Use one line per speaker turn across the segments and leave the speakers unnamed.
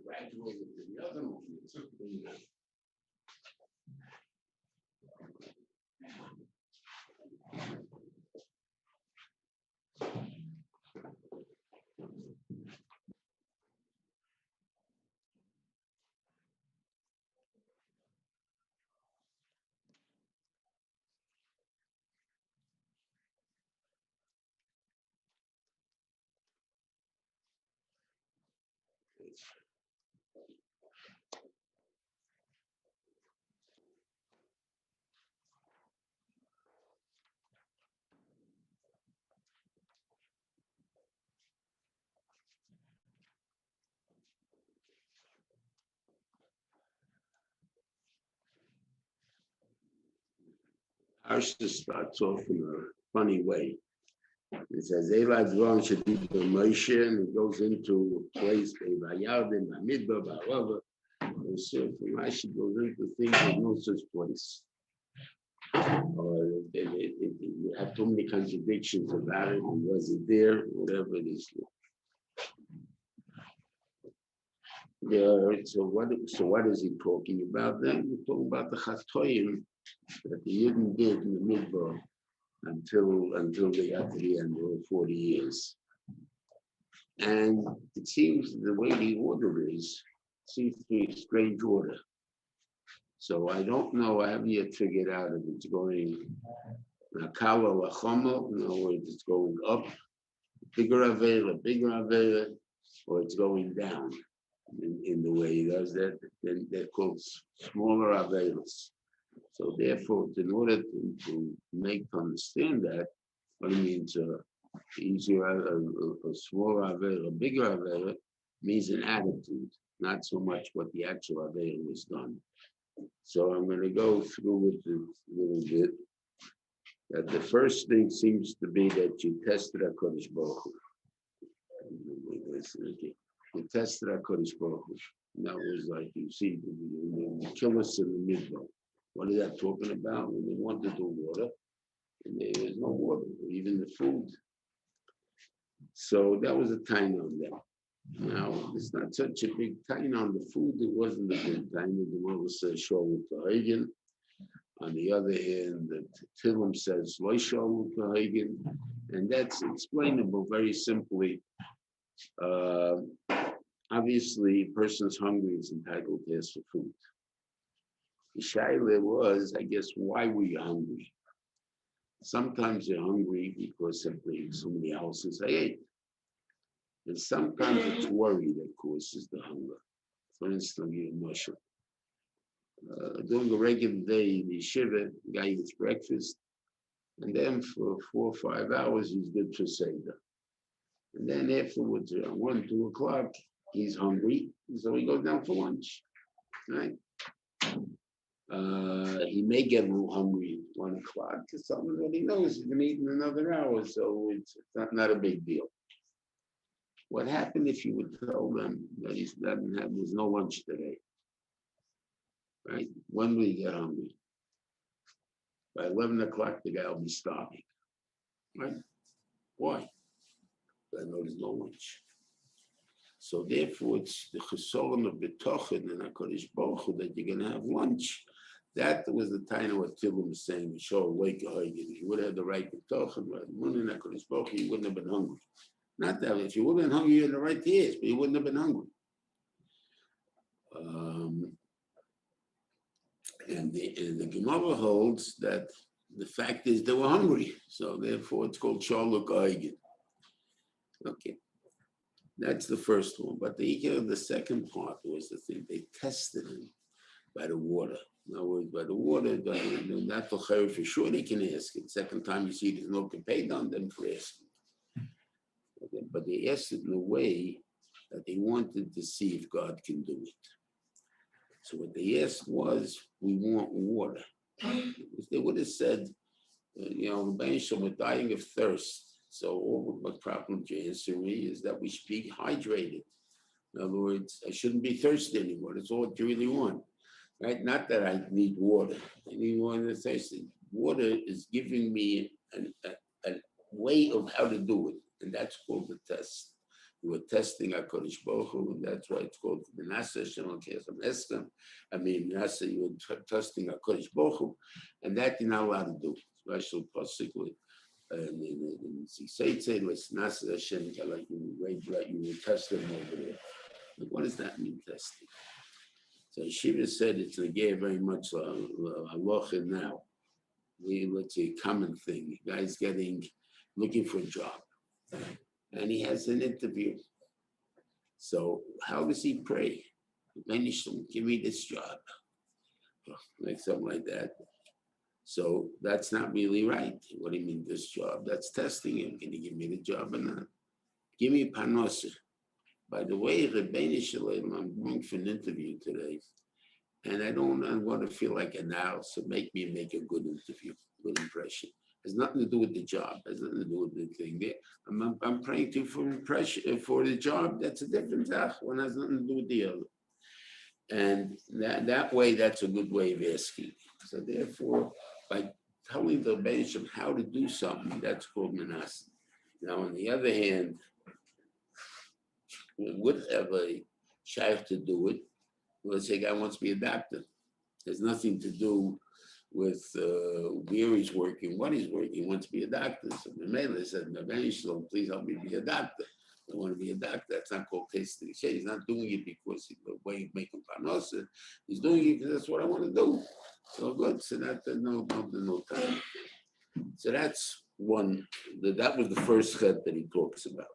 gradual to the other one. Parshas starts off in a funny way. It says, Eli Dvarim Shadid Moshe, and it goes into a place, Vayarden, Bamidbar, Harav, and so Chumash goes into things with no such place. Or you have too many contradictions about it, and was it there, whatever it is. So what is he talking about then? He's talking about the Chatoim that the Yidden did in the Midbar until they got to the end of 40 years. And it seems the way the order is, seems to be a strange order. So I don't know, I haven't yet figured out if it's going Nakala Lachama, in other words, it's going up, bigger Avera, or it's going down in the way he does that. Then they're called smaller Averas. So therefore, in order to make to understand that, what it means easier a smaller Avera, a bigger Avera, means an attitude, not so much what the actual Avera was done. So I'm going to go through it a little bit. That the first thing seems to be that you tested HaKadosh Baruch Hu. You tested HaKadosh Baruch Hu. And that was like, you see, the killers in the Midbar. What is that talking about? When they wanted the water, and there was no water, even the food. So that was a time on them. Now, it's not such a big time on the food. It wasn't a big time. The Gemara says, Sholom Kahagen. On the other hand, the Tillim says, Lo Sholom Kahagen. And that's explainable very simply. Obviously, a person's hungry is entitled to ask for food. The shaila was, I guess, why were you hungry? Sometimes you're hungry because simply somebody else has ate. And sometimes it's worry that causes the hunger. For instance, you're mushroom. During a regular day in the yeshiva, the guy eats breakfast, and then for 4 or 5 hours, he's good for Seder. And then afterwards, around 1, 2 o'clock, he's hungry, so he goes down for lunch, right? He may get a little hungry at 1 o'clock because something that he knows he's going to eat in another hour, so it's not a big deal. What happened if you would tell them that he doesn't have, there's no lunch today, right? When will he get hungry? By 11 o'clock, the guy will be starving, right? Why? I know there's no lunch. So therefore, it's the chesoron of betochen and HaKadosh Baruch Hu that you're going to have lunch. That was the time of what Tillim was saying. Show awake, if you would have the right betochen, right? HaKadosh Baruch Hu, you wouldn't have been hungry. Not that if you would have been hungry, you're in the right years, but you wouldn't have been hungry. And the Gemara holds that the fact is they were hungry, so therefore it's called Sholok Eigen. Okay, that's the first one. But the second part was the thing they tested him by the water. In other words, by the water, not for Harav for sure they can ask it. Second time you see there's no paid on them for asking. But they asked it in a way that they wanted to see if God can do it. So what they asked was, we want water. If they would have said, we're dying of thirst. So all the problem to answer me is that we should be hydrated. In other words, I shouldn't be thirsty anymore. That's all you really want, right? Not that I need water. I need water that's thirsty. Water is giving me a way of how to do it. And that's called the test. You were testing HaKadosh Baruch Hu, and that's why it's called Menaseh Shalom Kesem Eskem. I mean, Menaseh, you were testing HaKadosh Baruch Hu, and that you're not allowed to do. Special possibly. And in Sisei, it's Menaseh Hashem, like you were testing over there. But what does that mean, testing? So Shiva said it's again very much halacha now. Let's say a common thing. The guy's looking for a job, and he has an interview. So how does he pray? Give me this job, like something like that. So that's not really right. What do you mean this job? That's testing him. Can you give me the job or not? Give me panosah. By the way, Rebbeinu Shalom, I'm going for an interview today, and I want to feel like an owl, so make a good interview, good impression. It has nothing to do with the job. It has nothing to do with the thing there. I'm praying to you for impression for the job. That's a different thing. One has nothing to do with the other. And that way, that's a good way of asking. So therefore, by telling the Rebbeinu how to do something, that's called Menaseh. Now, on the other hand, would have a shaykh to do it. Let's say a guy wants to be a doctor. There's nothing to do with where he's working, what he's working. He wants to be a doctor. So the Mela said, please help me be a doctor. I want to be a doctor. That's not called tasting. He's not doing it because the way he's making panosa. He's doing it because that's what I want to do. So good. So that's no time. So that's one. That was the first chet that he talks about.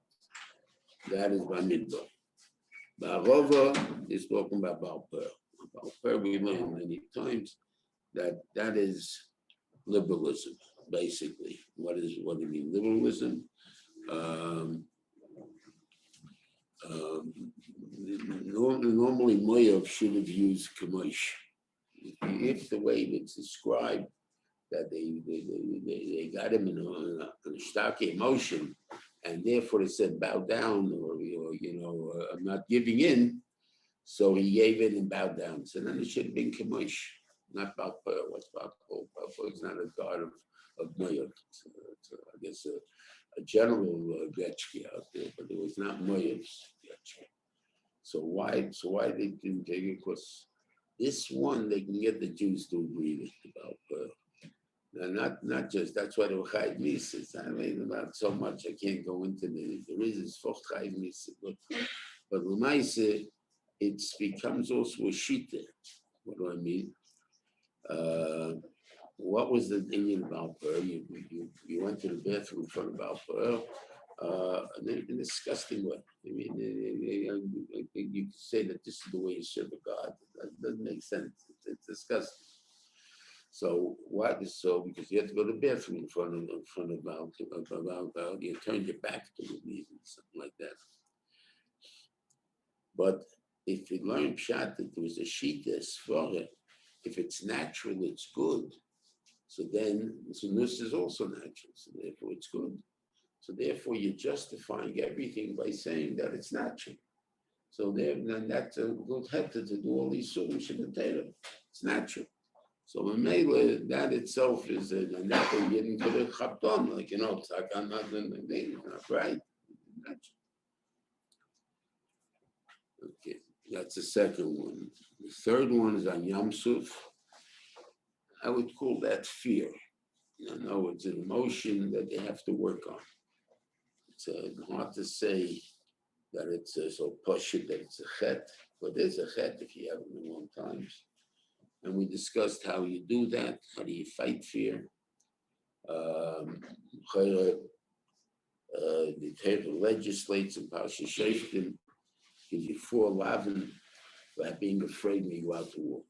That is Bamidbar. Ba'arova is talking about Balper. Balper, we learned many times that is liberalism, basically. What do you mean, liberalism? Normally, Moyev should have used Chumash. If the way it's described that they got him in a stark emotion, and therefore it said bow down or I'm not giving in. So he gave in and bowed down. So then it should have been Chumash, not Balper. What's Balper? Balper is not a god of Moyev. It's I guess a general Gretschke out there, but it was not Moyev's Gretschke. So why they didn't take it? Because this one they can get the Jews to agree with about. Not just that's why they were Chayiv Mises. I mean about so much I can't go into the reasons for Chayiv Mises, but L'maise it becomes also a shita. What do I mean? What was the thing about her? You went to the bathroom in front of Balper, and in a disgusting way. I mean, you could say that this is the way you serve a God. That doesn't make sense. It's disgusting. So what is so? Because you have to go to the bathroom in front of Balper, you turn your back to the reason, something like that. But if you learn Pshat that there was a shita svara, if it's natural, it's good. So then Sunus is also natural, so therefore it's good. So therefore you're justifying everything by saying that it's natural. So then that's a good head to do all these sunnahs in the Torah. It's natural. So Mamela, that itself is and that way you didn't get a chapton, like it's like I'm not right. Natural. Okay, that's the second one. The third one is on Yam Suf. I would call that fear. No, it's an emotion that they have to work on. It's hard to say that it's so poshut that it's a chet, but there's a chet if you have it in the wrong times. And we discussed how you do that. How do you fight fear? The Torah legislates in Parshas Shoftim, gives you 4 lavin for being afraid when you go out to war.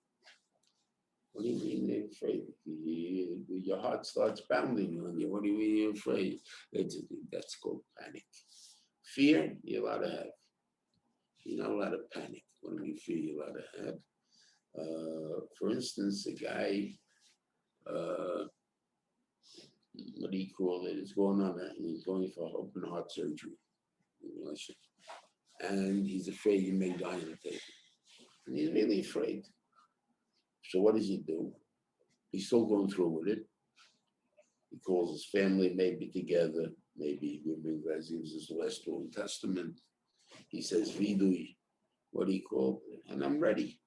What do you mean they're afraid? Your heart starts pounding on you. What do you mean you're afraid? That's called panic. Fear, you're allowed to have. You're not allowed to panic. What do you mean fear you're allowed to have? For instance, a guy, what do you call it? It's going on, he's going for open heart surgery. And he's afraid he may die on the table. And he's really afraid. So what does he do? He's still going through with it. He calls his family maybe together. Maybe he gives his last will and testament. He says, Vidui, what do you call it? And I'm ready.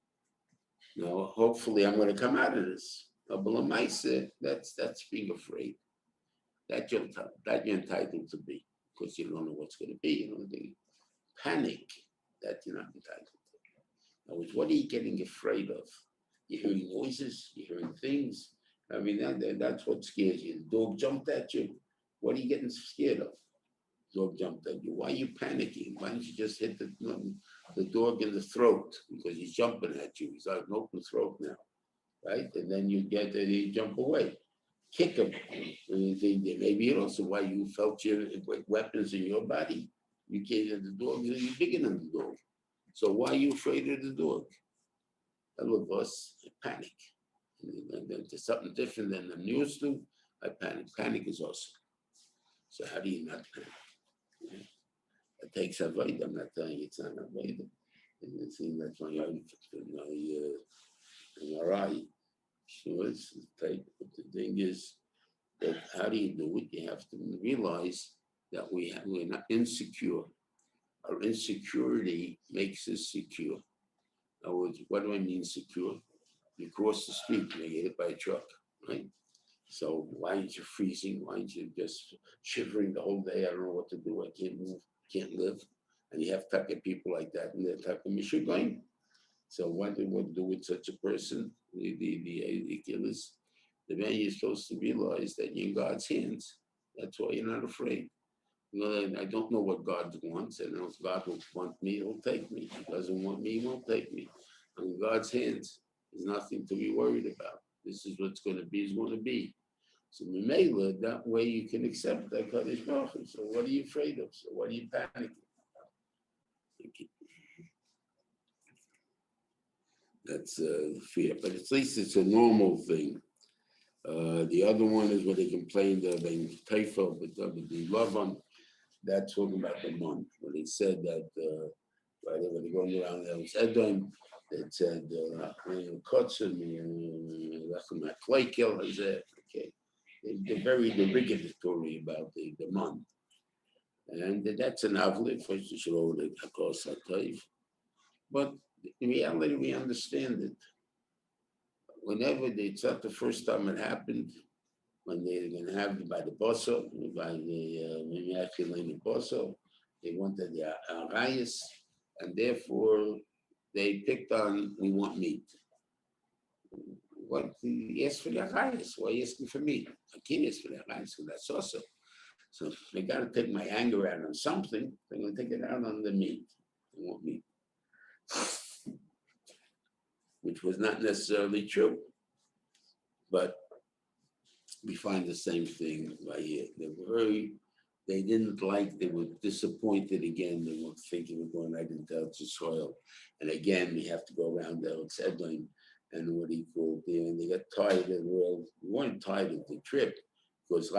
Hopefully I'm going to come out of this. That's being afraid. That you're entitled to be, because you don't know what's going to be. You know, the panic that you're not entitled to. In other words, what are you getting afraid of? You're hearing noises, you're hearing things. I mean, that's what scares you. The dog jumped at you. What are you getting scared of? Dog jumped at you. Why are you panicking? Why don't you just hit the dog in the throat, because he's jumping at you? He's got an open throat now, right? And then you jump away. Kick him. And you think that maybe also why you felt your weapons in your body. You can't, the dog, you're bigger than the dog. So why are you afraid of the dog? That would cause panic. And then there's something different than I'm used to. I panic. Panic is awesome. So how do you not panic? It takes avoid. I'm not telling you it's not avoid. And it seems that's my MRI. Sure, it's tight. But the thing is that how do you do it? You have to realize that we're not insecure. Our insecurity makes us secure. In other words, what do I mean secure? You cross the street, you get hit by a truck, right? So why aren't you freezing? Why aren't you just shivering the whole day? I don't know what to do. I can't move, can't live. And you have taka people like that, and they're taka mishugaim. So what do with such a person? The killers, the man, you're supposed to realize that you're in God's hands. That's why you're not afraid. I don't know what God wants, and if God will want me, he'll take me. If he doesn't want me, he won't take me. I'm in God's hands. There's nothing to be worried about. This is what's going to be, is going to be. So Mimela, that way you can accept that Kadosh Baruch Hu. So what are you afraid of? So what are you panicking? That's fear, but at least it's a normal thing. The other one is where they complained of in Teifel, but the Lavan, that's talking about the month when he said that right when they're going around there was Edom, it said Kotzim, okay. They're very derogatory about the month. And that's an avli for sure, of course, but in reality, we understand it. Whenever it's not the first time it happened, when they're going to have it by the bosso, by the Mimiachilin bosso, they wanted the arayas, and therefore they picked on, we want meat. What he asked for the arayas? Why are you asking for meat? I can't ask for the arayas, so that's also. So if they got to take my anger out on something, they're going to take it out on the meat. They want meat. Which was not necessarily true. But we find the same thing right here. They didn't like, they were disappointed again. They were thinking of going right into soil. And again, we have to go around there, Edom, and what he called there. And they got tired of the world. We weren't tired of the trip. Because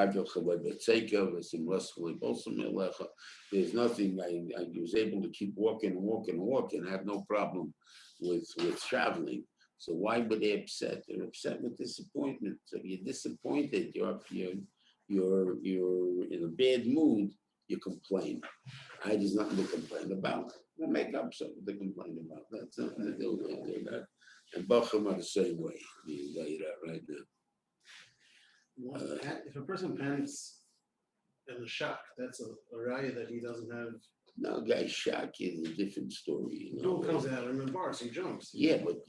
there's nothing, I was able to keep walking, I have no problem with traveling. So why were they upset? They're upset with disappointment. So if you're disappointed, you're in a bad mood, you complain. There's nothing to complain about. We'll make up something to complain about. That's nothing to do with that. And Bacham are the same way. Right now.
If a person panics in a shock, that's a raya that he doesn't have.
No, guy, shock is a different story.
Dog comes out of Bamidbar, so he jumps.
Yeah, but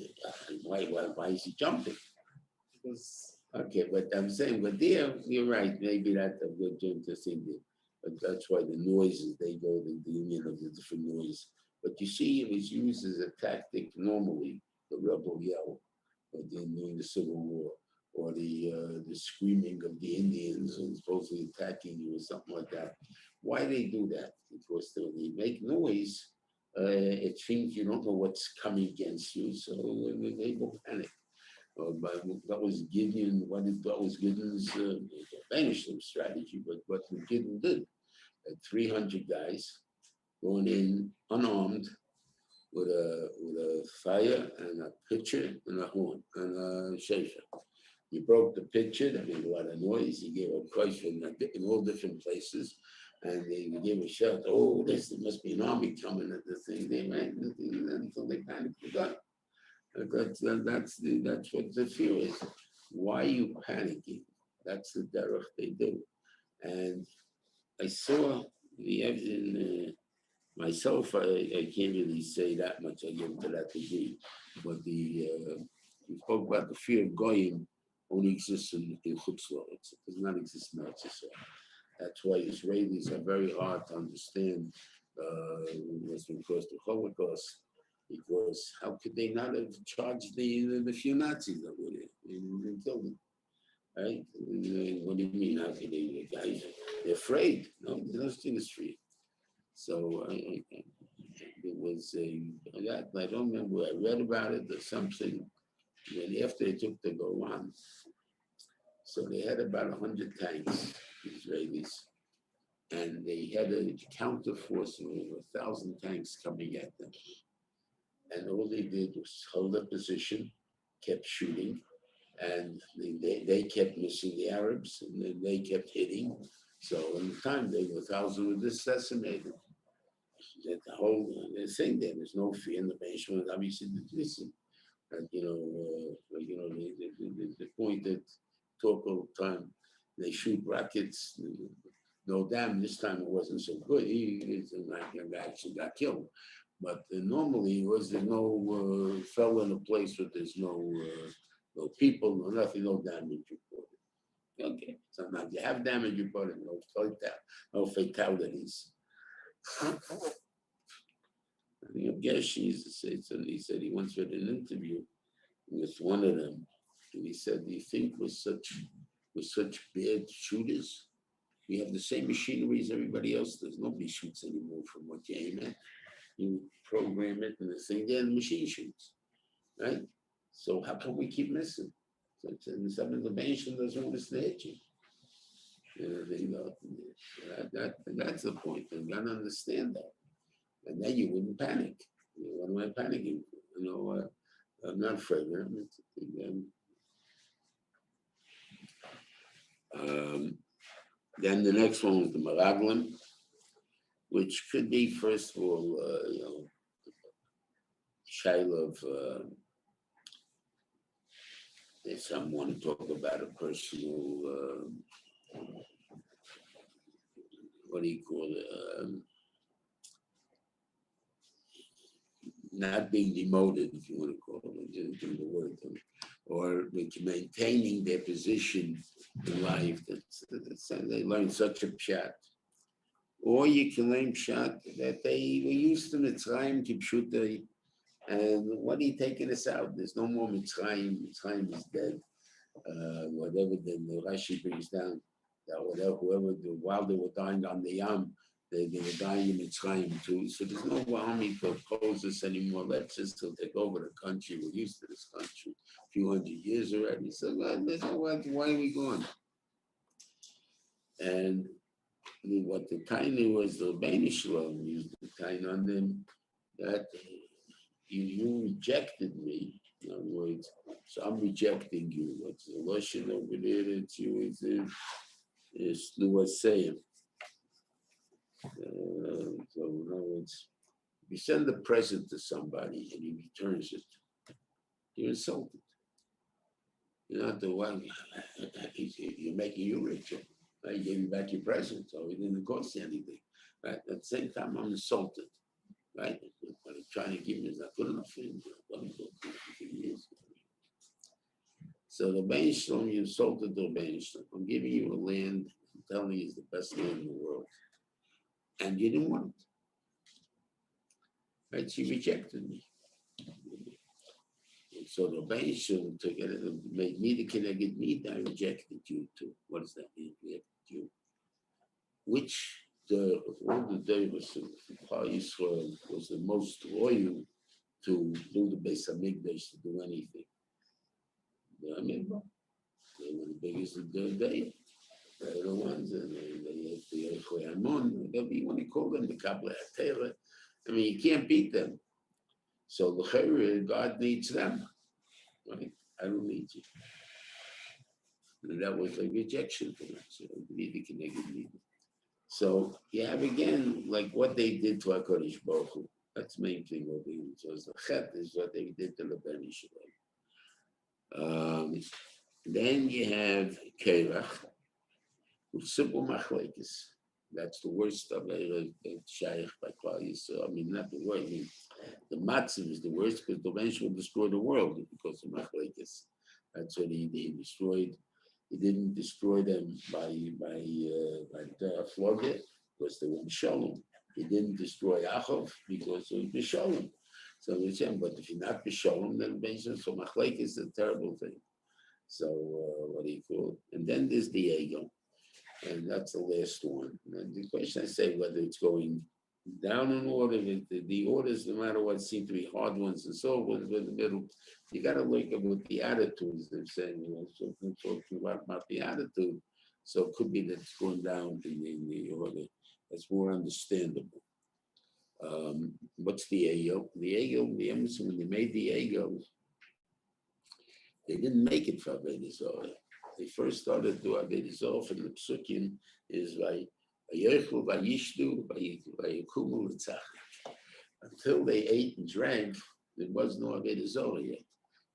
why is he jumping?
Because
okay, but I'm saying, but there, you're right. Maybe that's a good thing to think that. But that's why the noises, they go, the union of the different noise. But you see, it was used as a tactic normally, the rebel yell, during the Civil War, or the screaming of the Indians and supposedly attacking you or something like that. Why they do that? Because when they make noise, it seems you don't know what's coming against you, so they will panic. But that was Gideon. That was Gideon's vanishing strategy. But what Gideon did, 300 guys going in unarmed with a fire and a pitcher and a horn and a shofar. He broke the pitcher, that made a lot of noise. He gave a question in all different places. and they give a shout, oh, there must be an army coming at the thing. They ran the thing until they panicked to God. That's what the fear is. Why are you panicking? That's the derech they do. And I saw myself, I can't really say that much. I give to that degree. But we spoke about the fear of goyim only exists in Chutz La'aretz. It does not exist in Eretz Yisrael. That's why Israelis are very hard to understand what's been caused the Holocaust, because how could they not have charged the few Nazis that were there and killed them? Right? What do you mean? How could they? Guys, they're afraid. No, there's no such thing as free. So it was I don't remember. I read about it or something. When after they took the Golan, so they had about 100 tanks, Israelis, and they had a counter force of over 1,000 tanks coming at them. And all they did was hold their position, kept shooting, and they kept missing the Arabs, and then they kept hitting. So in the time, they were 1,000 were assassinated. That the whole thing there, there's no fear in the basement. Obviously, listen, and the point that talk all the time, they shoot rockets. No damn, this time it wasn't so good. He actually got killed. But normally it was no fell in a place where there's no people, no nothing, no damage reported. Okay, sometimes you have damage reported, no fatalities. I think Gershi he said he once read an interview with one of them, and he said, "Do you think we're such bad shooters? We have the same machinery as everybody else. There's nobody shoots anymore from what you aim at. You program it and the thing, then the machine shoots, right? So how come we keep missing? So some of the nation doesn't want us to hit you. That's the point. You gotta understand that, and then you wouldn't panic. What am I panicking? I'm not afraid. Then the next one was the Meraglim, which could be, first of all, Shaila of if some want to talk about a personal, what do you call it? Not being demoted, if you want to call it, just give the word, or maintaining their position in life. They learn such a pshat. Or you can learn pshat that they were used to Mitzrayim, Kipshutai, and what are you taking us out? There's no more Mitzrayim. Mitzrayim is dead. Whatever the Rashi brings down, that whoever, while they were dying on the Yam, they were dying in Mitzrayim too. So there's no army to oppose us anymore. Let's just take over the country. We're used to this country a few hundred years already. So why are we going? And what the tiny was, the Bani Shalom used the tiny on them, that you rejected me. In other words, so I'm rejecting you. What's the Lashon over there that you is was saying? So in other words, if you send a present to somebody and he returns it, you're insulted. You're not the one. You're making you richer. Right? He gave you back your present, so it didn't cost you anything. Right? At the same time, I'm insulted. Right? What I'm trying to give you is not good enough for him. So the Bani Shalom, you insulted the Bani Shalom. I'm giving you a land, I'm telling you it's the best land in the world. And you didn't want it. Right? She rejected me. And so the Bani Shalom took it and made me the Keneged me, I rejected you too. What does that mean? Rejected you. Which of all the Devos of Israel was the most loyal to do the Beis Hamikdash, to do anything? The Bamidbar. They were the biggest of their day. They're the ones, and they had the Echoi Amon, whatever you want to call them, the Kabbalah HaTorah. I mean, you can't beat them. So the Chayre, God needs them. Right? I don't need you. And that was a rejection for them. So we need to connect with me. So you have again, like what they did to HaKadosh Baruch Hu. That's the main thing over here. So the chet is what they did to the Ben Yisrael. Then you have Kerach, with simple machlekes. That's the worst of it. Shaykh by Klal Yisrael. I mean, not the worst. I mean, the matzim is the worst because the bench will destroy the world because of machlekes. That's what he destroyed. He didn't destroy them by flood because they were in Sholom. He didn't destroy Achov because it was Sholom. So we said, but if you're not Sholom, then basically, so machlekes is a terrible thing. So what do you call it? And then there's the ego. And that's the last one. And the question I say whether it's going down in order, the orders, no matter what, seem to be hard ones and so on, in the middle, you got to look at what the attitudes they're saying, so talking about the attitude. So it could be that it's going down in the order. That's more understandable. What's the ego? The ego, when they made the ego, they didn't make it for Avodah Zarah. They first started to do Avodah Zarah from the Psukim is by Vayochel, Vayishdu, Vayakumu, L'tzach. Until they ate and drank, there was no Avodah Zarah yet.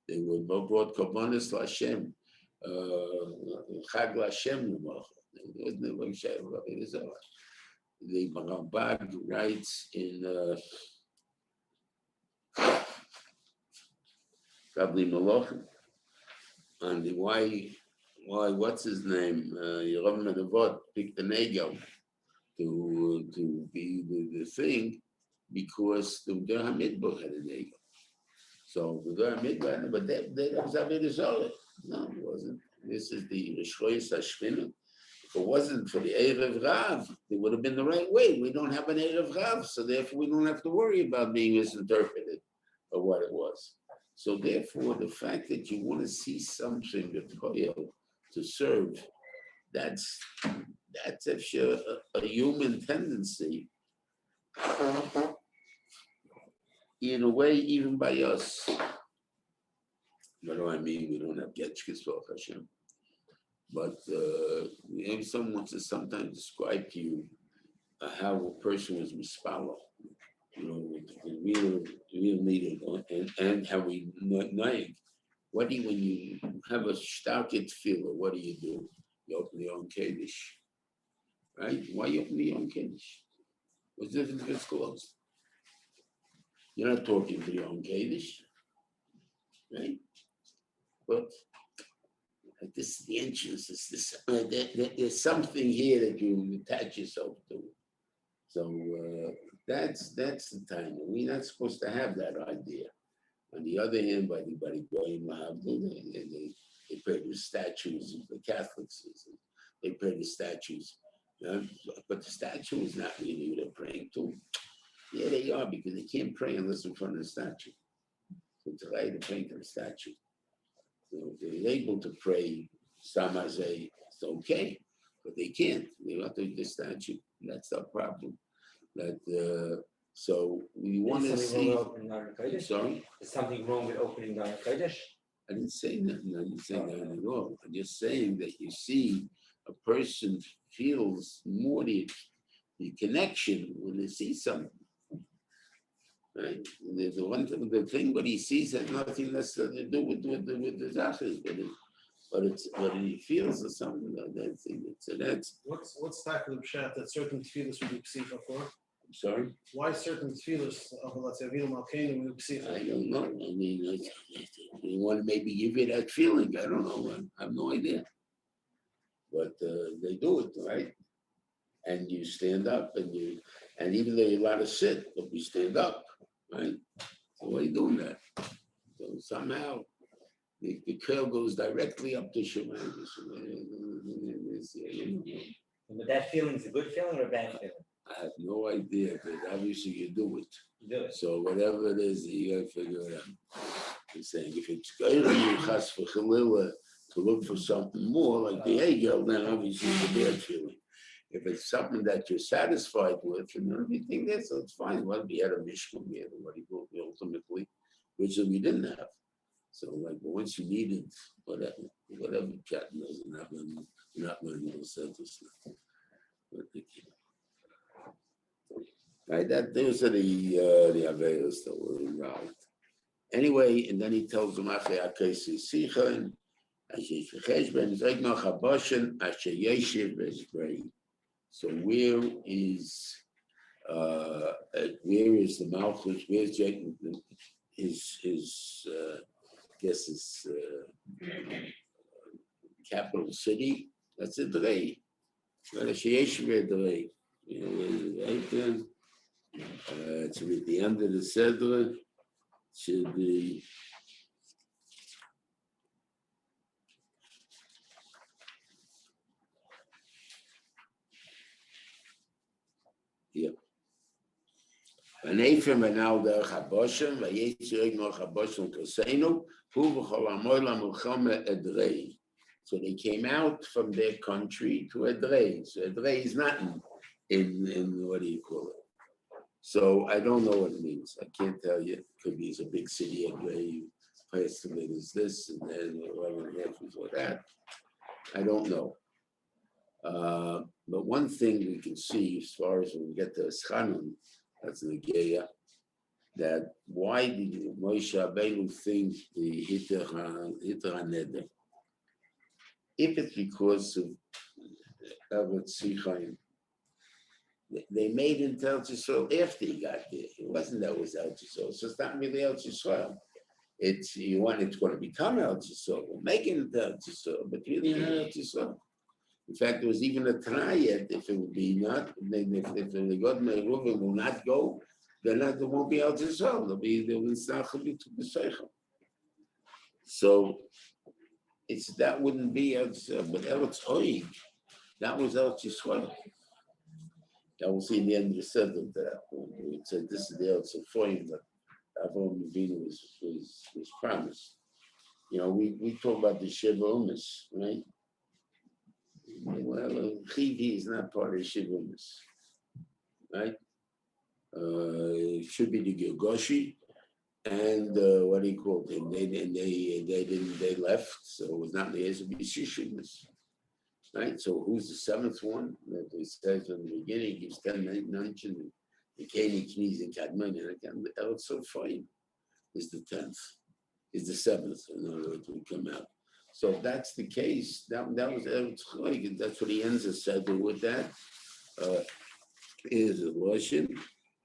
They were brought Korbanos LaHashem, Chag LaHashem L'mocha. There was no Avodah Zarah. The Rambam writes in Kabli Malachim, and why what's his name? Yerav Menavot picked the ego to be the thing because the Bamidbar had an ego. So the Bamidbar, but that was Avodah Zarah. No, it wasn't. This is the Rishlois Hashchina. If it wasn't for the Erev Rav, it would have been the right way. We don't have an Erev Rav, so therefore we don't have to worry about being misinterpreted or what it was. So therefore, the fact that you want to see something that to serve, that's actually a human tendency. In a way, even by us. What do I mean? We don't have Getchkes for Hashem. But someone to sometimes describe to you how a person was mispalo, the real needed, and how we naig. When you have a starket filler, what do? You open your own Kaddish, right? Why you open your own Kaddish? What's the difference if it's closed? You're not talking to your own Kaddish, right? But this is the entrance. There's something here that you attach yourself to. So that's the time. We're not supposed to have that idea. On the other hand, by the Goyim they pray to statues. The Catholics, they pray to statues. But the statue is not really who they're praying to. Yeah, they are, because they can't pray unless in front of the statue. So today they're praying to the statue. So they're able to pray Samazay, it's okay, but they can't. They have to do the statue. That's our problem. So we want to see. Sorry?
Is something wrong with opening Nahar Kodesh?
I didn't say nothing. I didn't say that at all. I'm just saying that you see a person feels more the connection when they see something. Right? The thing what he sees has nothing necessarily to do with the Zachas, but he feels or something like that thing. So that's
what's tackle the pshat that certain tefillos would be psicha for?
I'm sorry?
Why certain tefillos of, let's say, Avil Malkeinu would be psicha?
I don't know. I mean, they want to maybe give you that feeling. I don't know. I have no idea. But they do it, right? And you stand up, and even though you're allowed to sit, but we stand up, right? So why are you doing that? So somehow the curl goes directly up to Shemayim.
But that feeling is a good feeling or a bad feeling?
I have no idea, but obviously you do it.
You do it.
So whatever it is, you gotta figure it out. I'm saying if it's going to be chas for Chalila to look for something more like the Hegel, then obviously it's a bad feeling. If it's something that you're satisfied with, and everything there, so it's fine. Well, we had a Mishkan, we had what he called ultimately, which we didn't have. So like once you needed whatever chat doesn't happen, you're not learning those sentences. But Right, that those are the Averas that were involved. Anyway, and then he tells them after Akesi Sicha and so where is the Malchus? Where's his guess his capital city? That's a delay. It's at the end of the Sedra. Should be Vanefim and now the Chaboshem, Vayetzirig no Chaboshem Kosenu, Hu v'chol amoyla mulchama Edrei. So they came out from their country to Edrei. So Edrei is not in what do you call it? So I don't know what it means. I can't tell you. It could be it's a big city Edrei. Place of it is this and then 11 before that. I don't know. But one thing we can see as far as when we get to Eschanun, that's the Geya, that why did Moshe Rabbeinu think the Hitter HaNeder? If it's because of Eretz Sichaim, they made him tell Yisrael after he got there. It wasn't that it was Eretz Yisrael, so it's not really Eretz Yisrael. It's going to become Eretz Yisrael. We're making it Eretz Yisrael, but really not Eretz Yisrael. In fact, there was even a Tanayet, if it would be not, if the God and Reuven will not go, they won't be Eretz Yisrael. They'll be to the Seichel. So that wouldn't be Eretz Yisrael, but Eretz Oig, that was Eretz Yisrael. I will see in the end of the sentence that it said this is the Eretz Yisrael that Avraham Avinu was promised. We talk about the Sheva Umas, right? Well, Chivi is not part of Sheva Umas, right? It should be the Gilgoshi, and what do you call them? They left, so it was not the Ezra right? So who's the seventh one? That it says in the beginning, he was 10 mentioned. The Keni Knees and Kadmon, and the Eretz Sofayim is the 10th, is the 7th, in other words, will come out. So if that's the case, that was Eretz Choig, that's what he ends the Seder with that. Is a Russian.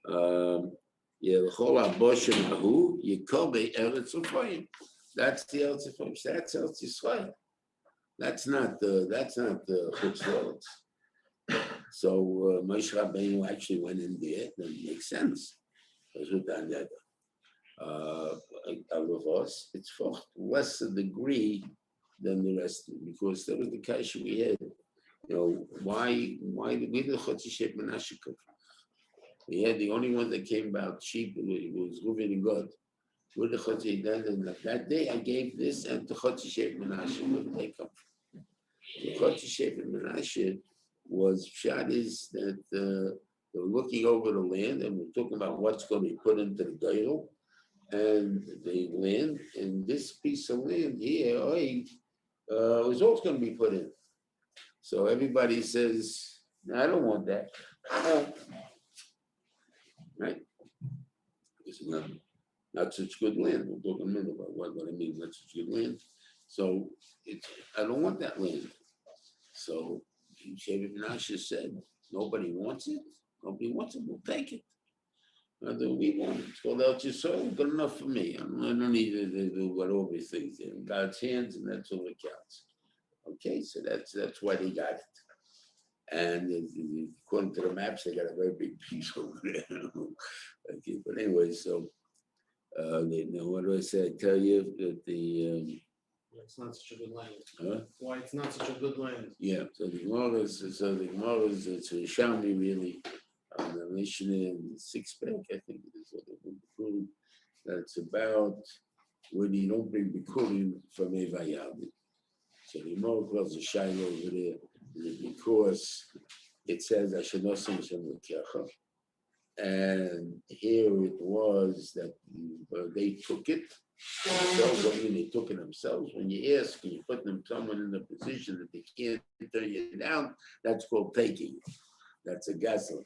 L'chol HaBoshem Ahu, Yikobe Eretz Sofayim. That's the Eretz Sofayim. That's Eretz Yisrael. That's not the Chutz La'aretz. So Moshe Rabbeinu actually went in there. That makes sense. Of us, it's for less a degree than the rest, because that was the case we had. Why did we the Chutz Sheep Menashe come from? We had the only one that came about cheap was Reuven and God. With the Chutz and that day I gave this and the Chutz Sheep Menashe. Where did they come from? The Chutz Sheep Menashe was shot is that they were looking over the land and we're talking about what's going to be put into the Geirel and the land, and this piece of land here was also going to be put in. So everybody says, no, I don't want that. Right? It's not such good land. We'll talk in a minute about what I mean, not such good land. So I don't want that land. So Shevet Menashe said, nobody wants it. Nobody wants it. We'll take it. We want it. Well, that's just so good enough for me. I don't need to do what all these things in God's hands, and that's all that counts. Okay, so that's why they got it. And according to the maps, they got a very big piece over there. Okay, but anyway, so what do I say? I tell you that
it's not such a good land.
Huh?
Why it's not such a good land?
Yeah. So the Gemara is it's a Shami really. The Mishnah in the 6th pack, I think it is what they do. That's about when you don't bring Bikurim from Evayadi. So the Gemara calls a Shiloh over there because it says Ashenosim Shem Lekecha. And here it was that they took it themselves. I mean, they took it themselves. When you ask, and you put someone in a position that they can't turn you down, that's called taking. That's a Gezel.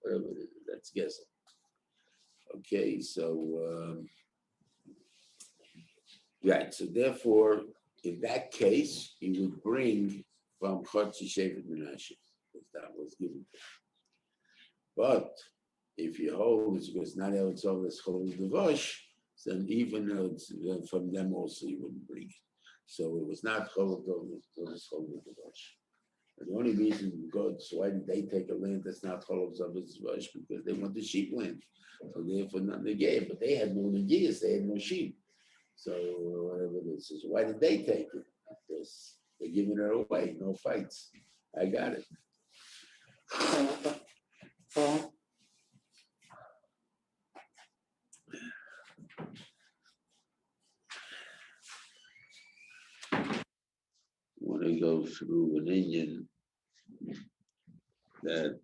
Whatever it is, that's Gezel. Okay, so right. So therefore, in that case, you would bring from Chotzi Shevet Menashe, because that was given to him. But if you hold it's because not else over as Cholol Devosh, then even though it's from them also you wouldn't bring it. So it was not Cholol Devosh, it was Cholol Devosh. And the only reason God, so why did they take a land that's not Cholol Devosh? Because they want the sheep land. So therefore not negate, but they had no negias, they had no sheep. So whatever this is, why did they take it? Because they're giving it away, no fights. I got it. Want to go through an Indian that,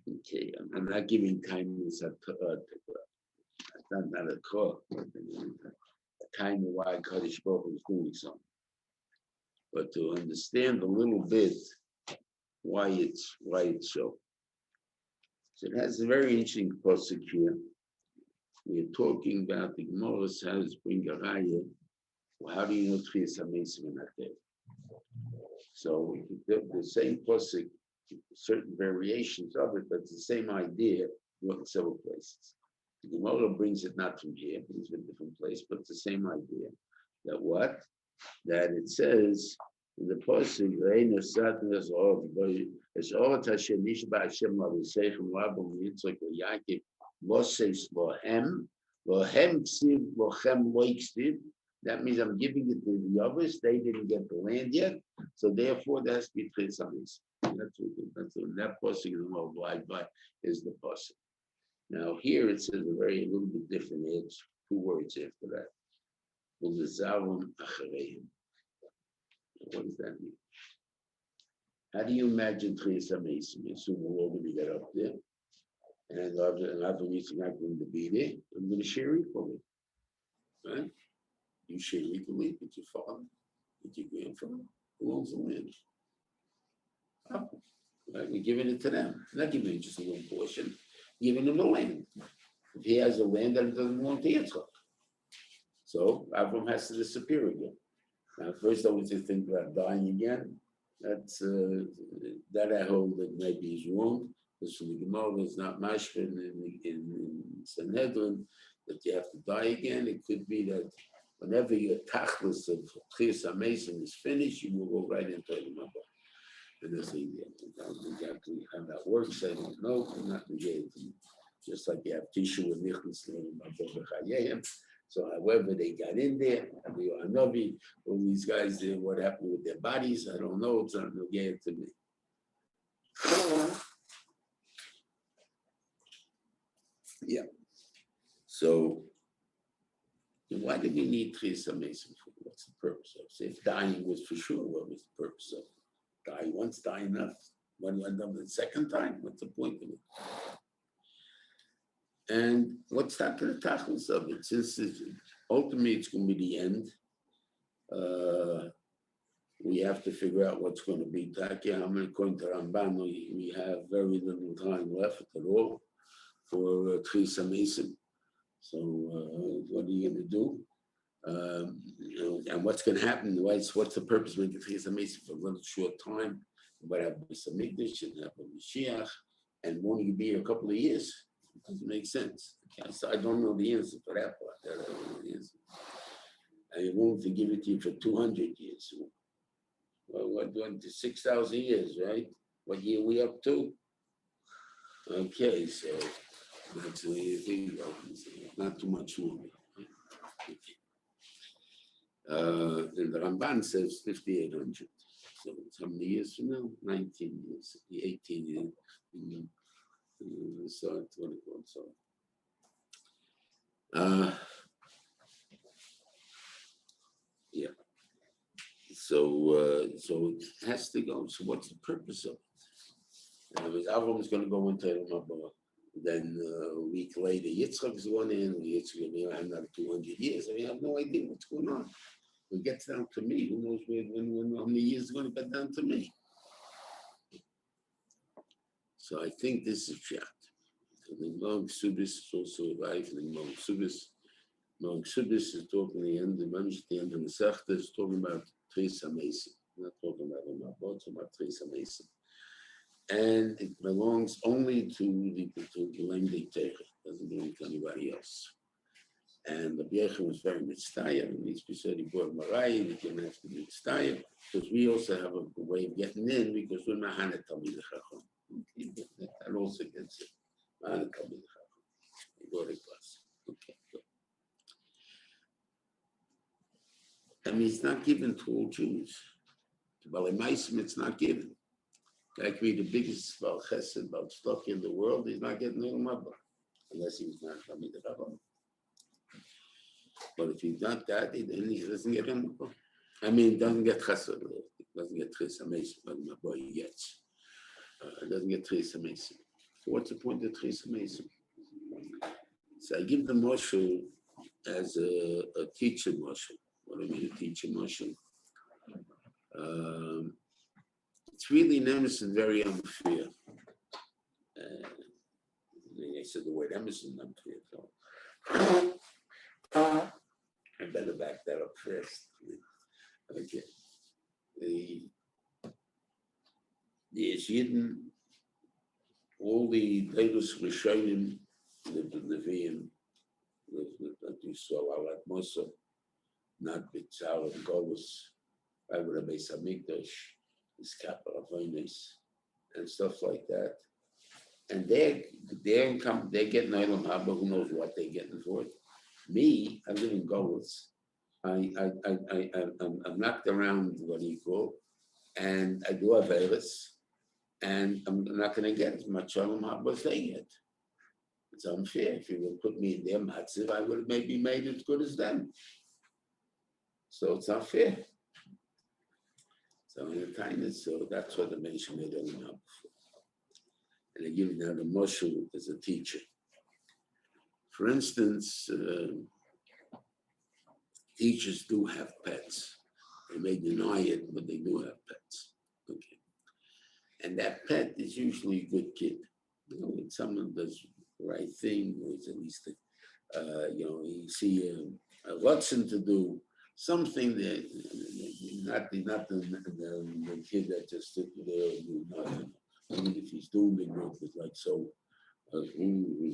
okay, I'm not giving kindness not a call, but a kind of why Kaddish Baruch Hu is doing something. But to understand a little bit why it's so. So it has a very interesting pasuk here. We're talking about the Gemara says bring a raya. Well, how do you know Tchias HaMeisim in that day? So the same pasuk, certain variations of it, but it's the same idea in several places. The Gemara brings it not from here, but it's in a different place, but it's the same idea. That what? That it says in the pasuk, "Reina Satan is all, it's all Tashem Nishba Hashem Lavisechem Rabam Yitzchak Yaakov Moses Lohem Ksiv Lochem Loiksiv." That means I'm giving it to the others. They didn't get the land yet, so therefore there has to be Tchias HaMeisim. That's what that pasuk is more obliged by is the pasuk. Now here it says a little bit different. It's 2 words after that. What does that mean? How do you imagine Tchias HaMeisim? Assume we're all going to get up there, and Avram Yitzchak not going to be there. I'm going to share equally, right? You share equally with your father, with your grandfather. Who owns the land? Right? We're giving it to them. We're not giving it just a little portion. We're giving them the land. If he has a land that doesn't belong to Yitzchak, so Avram has to disappear again. Now, first I was just thinking about dying again. That's that I hold that maybe is wrong. Because from the Gemara is not mashkin in Sanhedrin that you have to die again. It could be that whenever your tachlis of Tchias HaMeisim is finished, you will go right into the Mabah. And that's the idea. Exactly how that works, I don't know. I'm not negating. Just like you have Tishu and Nichnas Mabah. So however they got in there, Navi, all these guys there, what happened with their bodies, I don't know, it's not negated to me. Yeah. So why do we need Tchias HaMeisim? What's the purpose of it? So if dying was for sure, what was the purpose of it? Die once, die enough. When you end up the second time, what's the point of it? And what's that to the tachlis of it? Since ultimately it's going to be the end, we have to figure out what's going to be. According to Ramban, we have very little time left at all for Tchias HaMeisim. So what are you going to do? And what's going to happen? What's the purpose of making Tchias HaMeisim for a little short time? But have a Mikdash and have a Mashiach, and won't be here a couple of years? It doesn't make sense. So I don't know the answer for that part. I don't know the answer. I'm willing to give it to you for 200 years. Well, we're doing to 6,000 years, right? What year are we up to? Okay, so that's the way you think about it. Not too much longer. And the Ramban says 5,800. So how many years from now? 19 years, 18 years. So it's what it was. So, yeah. So it has to go. So what's the purpose of it? Avram is going to go into the Mabah. Then a week later, Yitzchak is going in. Yitzchak will be another 200 years. I mean, I have no idea what's going on. When it gets down to me, who knows when how many years it's going to get down to me? So I think this is Pshat. The Long Subis is also arrived in the Long Subis. Long Subis is talking the end of the Sechta is talking about Teresa Mason. Not talking about him, but about Teresa Mason. And it belongs only to the Lemdei Teich. It doesn't belong to anybody else. And the B'yechem was very mitzvah, and he said he bought Mariah, he didn't have to be mitzvah, because we also have a way of getting in, because we're Mahana Talmid Chacham. That also gets it. Mahana Talmid Chacham. You go to class. Okay, good. I mean, it's not given to all Jews. To Balei Maisim, it's not given. Guy could be the biggest Baal Chesed, Baal Tzedakah in the world, he's not getting Olam Haba, unless he was not Talmid Chacham. But if he's not that, then he doesn't get him. I mean, doesn't get chesed. Doesn't get Teresa Mason, but my boy he gets. Doesn't get Teresa Mason. So what's the point of Teresa Mason? So I give the Moshe as a teacher Moshe. What do I mean, a teacher Moshe? It's really Emerson very unfair. I said the word Emerson unfair. So. I better back that up first. Okay. The Yeshidin, all the Leilus Rishonim, the Nevi'im, that you saw, Alat Mosa, not Bitzal and Golus, I would have made some Mikdash, this capital of Venice, and stuff like that. And they're getting Olam Haba, who knows what they're getting for it. Me, I live in Golis. I'm knocked around, what do you call, and I do Averis, and I'm not going to get as much Sholom Haba as they get. It's unfair. If you would put me in their matziv, I would have maybe made it as good as them. So it's not fair. So in the kindness, so that's what the mention made Sholom Haba for. And I give you now the Moshe as a teacher. For instance, teachers do have pets. They may deny it, but they do have pets. Okay. And that pet is usually a good kid. You know, when someone does the right thing, or it's at least, you see a lesson to do, something that, not the kid that just sit there and do nothing. I mean, if he's doing the good, it's like so,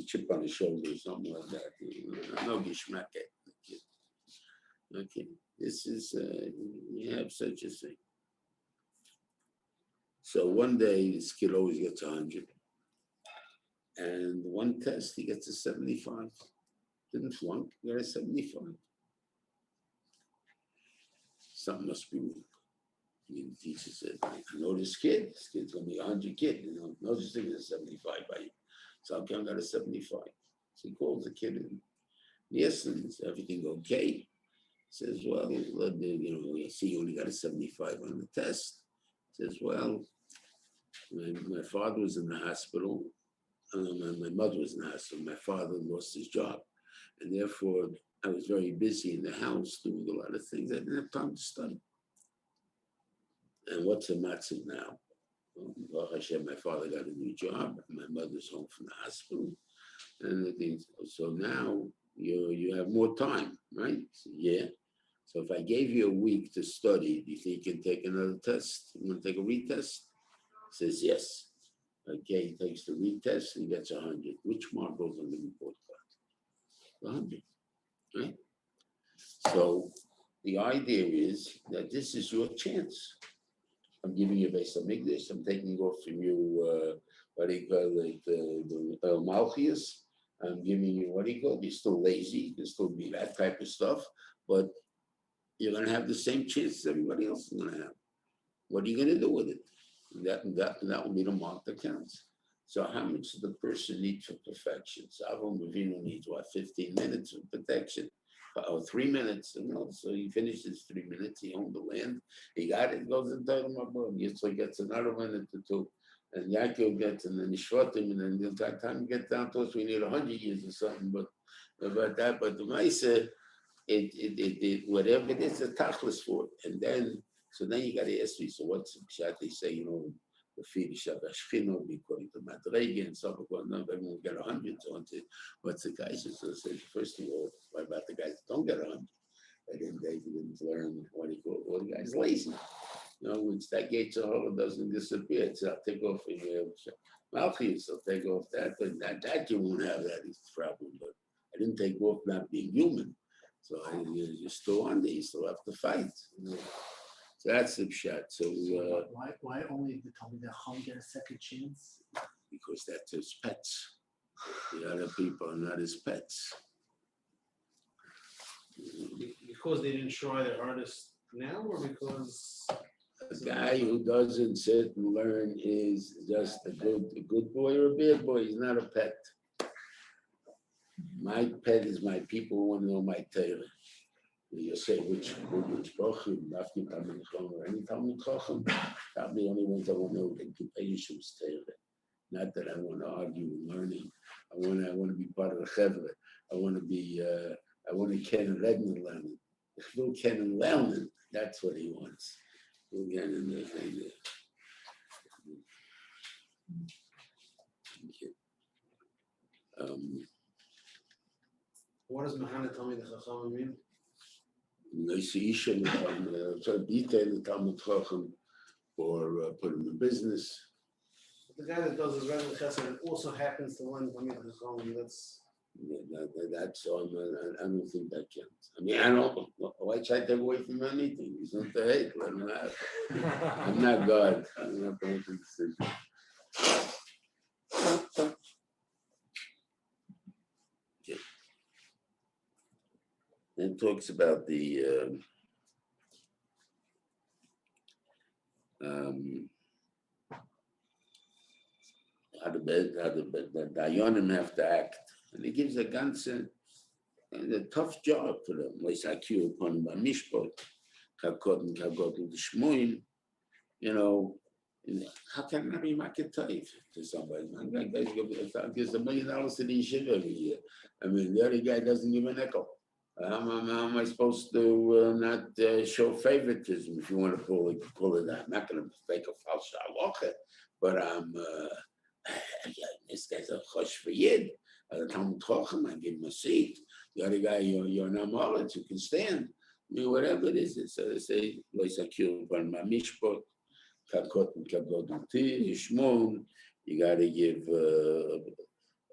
chip on his shoulder or something like that. No gishmak at the kid. Okay, this is, you have such a thing. So one day, this kid always gets 100. And one test, he gets a 75. Didn't flunk, he got a 75. Something must be wrong. The teacher said, I know this kid's going to be 100 kid, no such thing as a 75 by you. So I got a 75. So he calls the kid in. Yes, and is everything okay? He says, well, I see you only got a 75 on the test. He says, well, my father was in the hospital. My mother was in the hospital. My father lost his job. And therefore, I was very busy in the house doing a lot of things. I didn't have time to study. And what's the matzah now? Well, Hashem, my father got a new job. My mother's home from the hospital. And the things. So now you have more time, right? So, yeah. So if I gave you a week to study, do you think you can take another test? You want to take a retest? He says, yes. Okay, he takes the retest and he gets 100. Which mark goes on the report card? 100, right? So the idea is that this is your chance. I'm giving you Beis Hamikdash. I'm taking off from you, what do you call it, the Malchias. I'm giving you, what do you call it? You're still lazy. You can still be that type of stuff, but you're going to have the same chance as everybody else is going to have. What are you going to do with it? That will be the mark that counts. So how much does the person need for perfection? So Avram Avinu needs, 15 minutes of protection? Or 3 minutes, so he finishes 3 minutes, he owned the land, he got it, goes into the Yitzchak gets another minute or two, and Yaakov gets, and then Shvatim, and then by the time we get down to us, we need 100 years or something, but the Maisa, whatever it is, the tachlis for it. And then, so then you got to ask me, so what's the pshat? They say, the feed Shabbat according to Madrege and so on. No, everyone will get 100. So what's the guys? So say, first of all, what about the guys that don't get 100? They didn't learn what he called all the guys lazy. Once that gate doesn't disappear, it's I'll take off in your Malchus, I'll take off that, but that you won't have that is the problem. But I didn't take off not being human. So you're still on there, you still have to fight. So that's the shot. So
why only the Talmidei Chacham get a second chance?
Because that's his pets. The other people are not his pets.
Because they didn't try their hardest now, or because
a guy who doesn't sit and learn is just a good boy or a bad boy. He's not a pet. My pet is my people who want to know my Torah. You say which Bochum, Dafki Talmid Chacham, or any Talmid Chacham, probably the only ones I want to know that can pay Yeshuv's Torah. Not that I want to argue and learning. I want to be part of the Chevra. I want to Ken and Redman learning. If Bill Ken and Learning, that's what he wants. We'll get in the thing there.
what does Mahana Talmidei Chacham mean?
So detail the Talmud Chacham or put him in business.
The guy that does his regular chesed also happens to learn Talmidei Chacham.
That's all. I don't think that counts. I mean, I don't. Why try to take away from anything? He's not the hate. Let him have it. I'm not God. I'm not going to decision. Okay. Then talks about the how the Dayanim have to act, and he gives a ganze and a tough job for them. Like IQ upon Bamidbar, Kakot and Shmoin. How can I be maketaif to somebody? That guy gives $1 million to the yeshiva every year. I mean, the other guy doesn't give an echo. How am I supposed to not show favoritism, if you want to call it that? I'm not going to take a false halacha, but this guy's a chosh for yid. Talmud Chacham, I give him a seat. The other guy, you're not knowledge, you can stand. I mean, whatever it is. So they say, Loisakil Ban Bamidbar, Kakot and Kabod Yishmon. You got to give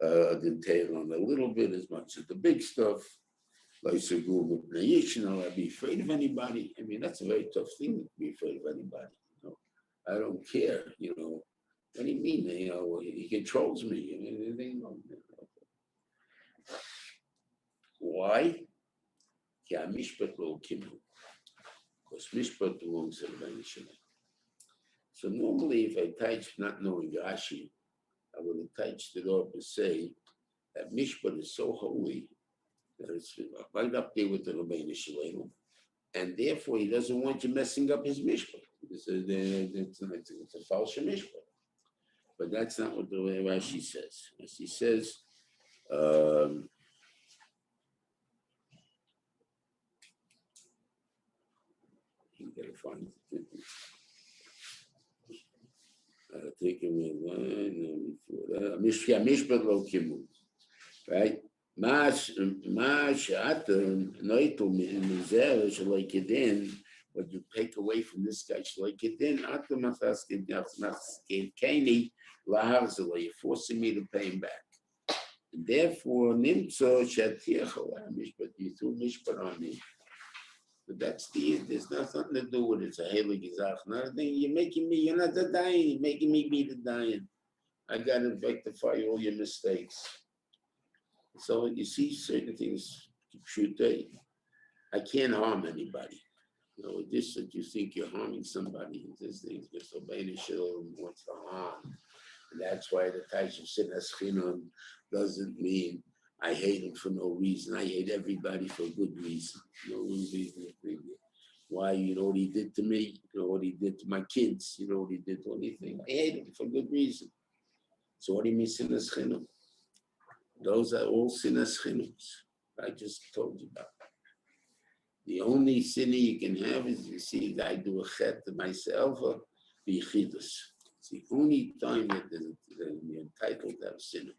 a detail on a little bit as much as the big stuff. I'll be afraid of anybody. I mean, that's a very tough thing to be afraid of anybody. I don't care. What do you mean? He controls me. Why? Because Mishpat belongs to the Bamidbar. So normally, if I touch not knowing Rashi, I would have touched it up and say that Mishpat is so holy that it's right up there with the Rebbeinu Shalom, and therefore he doesn't want you messing up his Mishpat. It's a false Mishpat. But that's not what the way Rashi says. Rashi says, you gotta find it. Take him in Mishpat lo kimu, right? What you take away from this guy, you're forcing me to pay him back. And therefore, you threw mishpat on me. But there's nothing to do with it. It's a heilig gizach. You're not the dying, you're making me be the dying. I got to rectify all your mistakes. So you see certain things, I can't harm anybody. This that you think you're harming somebody, this thing is so Bamidbar wants to harm. And that's why the Taish of Sinas Chinam doesn't mean I hate him for no reason. I hate everybody for a good reason. No reason. Why? You know what he did to me? You know what he did to my kids? You know what he did to anything? I hate him for good reason. So what do you mean Sinas Chinam? Those are all Sinas Chinams I just told you about. The only sin you can have is you see a guy do a chet to myself or the yichidus. It's the only time that you're entitled to have sin.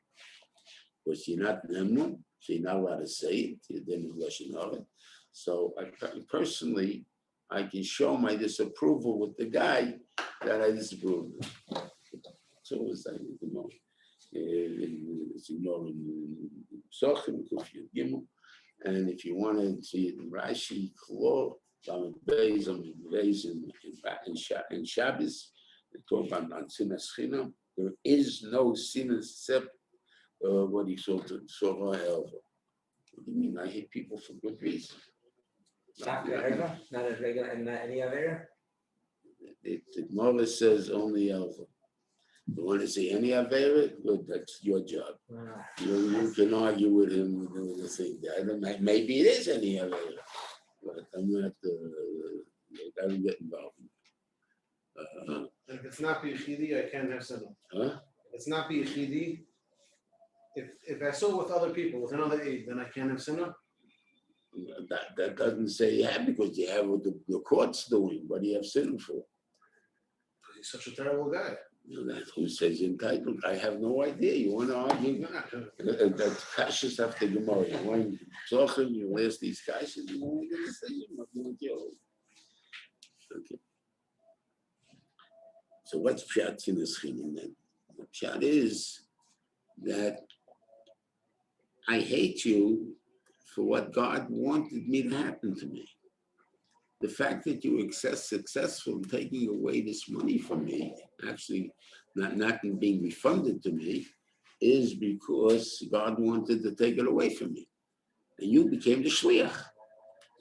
Because you're not nemnu, so you're not allowed to say it. You're then lashon hara. So personally, I can show my disapproval with the guy that I disapprove of. So it's like the most. It's ignoring Sochim, Kufiyat Gimel. And if you want to see it in Rashi, Klo, Bamidbar, in Shabbos, they talk about sinas chinam. There is no sin except what he saw to Sorah Elva. What do you mean? I hate people for good reason.
Not regular, not as regular, and not any other.
The Gemara says only Elva. You want to see any Avera? Good, that's your job. You can argue with him with the thing. Maybe it is any Avera, but I'm not. I don't get involved.
And if it's not b'yichidi, I can't have sinna.
Huh?
If it's not b'yichidi, if I saw with other people with another aid, then I can't have sinna.
That doesn't say you have, because you have what the court's doing. What do you have sin for?
He's such a terrible guy.
That's who says entitled. I have no idea. You want to argue? That's Parshas after Gemara. You want to talk him, you ask these guys, and you won't get a decision. Okay. So what's Pshat in this Chinam then? The Pshat is that I hate you for what God wanted me to happen to me. The fact that you were successful in taking away this money from me, actually not in being refunded to me, is because God wanted to take it away from me. And you became the shliach.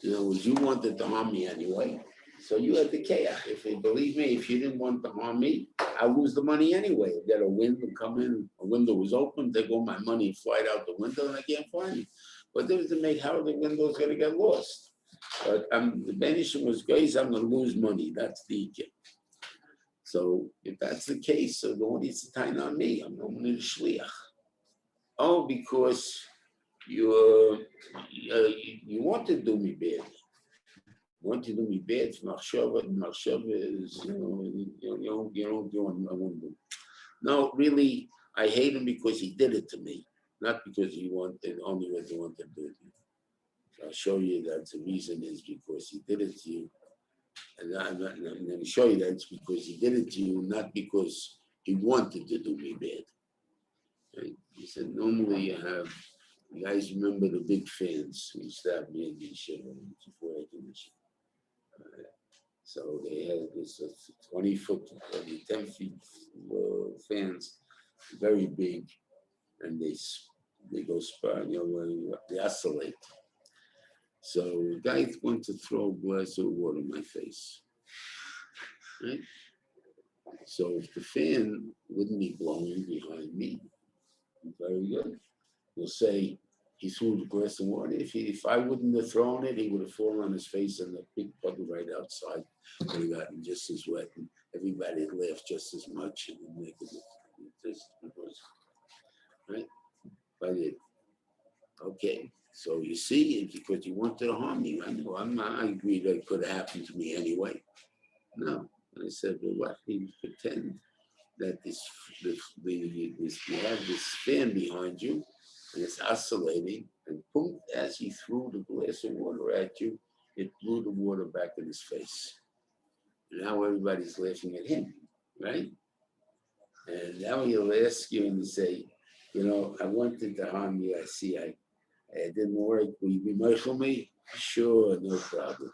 In other words, you wanted to harm me anyway. So you had the keach. If you believe me, if you didn't want to harm me, I'll lose the money anyway. That a wind would come in, a window was open, take all my money, fly out the window, and I can't find it. But there was to make how the window's going to get lost. But the benishing was guys, I'm going to lose money. That's the ikka. So if that's the case, so the one needs to tie on me. I'm going to shliach. Oh, because you want to do me bad. You want to do me bad. Machshava is you don't do it. No, really, I hate him because he did it to me, not because he wanted only what he wanted to do to me. I'll show you that the reason is because he did it to you. And I'm going to show you that it's because he did it to you, not because he wanted to do me bad. Right? He said, normally you have, you guys remember the big fans who stabbed me in the Sholom before I finished. So they had this 20-foot, 10 feet fans, very big, and they go spar, they oscillate. So the guy went to throw a glass of water in my face, right? So if the fan wouldn't be blowing behind me, very good. We'll say he threw the glass of water. If I wouldn't have thrown it, he would have fallen on his face in the big puddle right outside. And he gotten just as wet, and everybody laughed just as much. And they could just right? But it, okay. So you see, it's because you wanted to harm me. I know. I agree that it could have happened to me anyway. No. And I said, well, what? You pretend that you have this fan behind you, and it's oscillating, and boom, as he threw the glass of water at you, it blew the water back in his face. And now everybody's laughing at him, right? And now he'll ask you and say, I wanted to harm you. I see it didn't work. Will you be merciful me? Sure, no problem.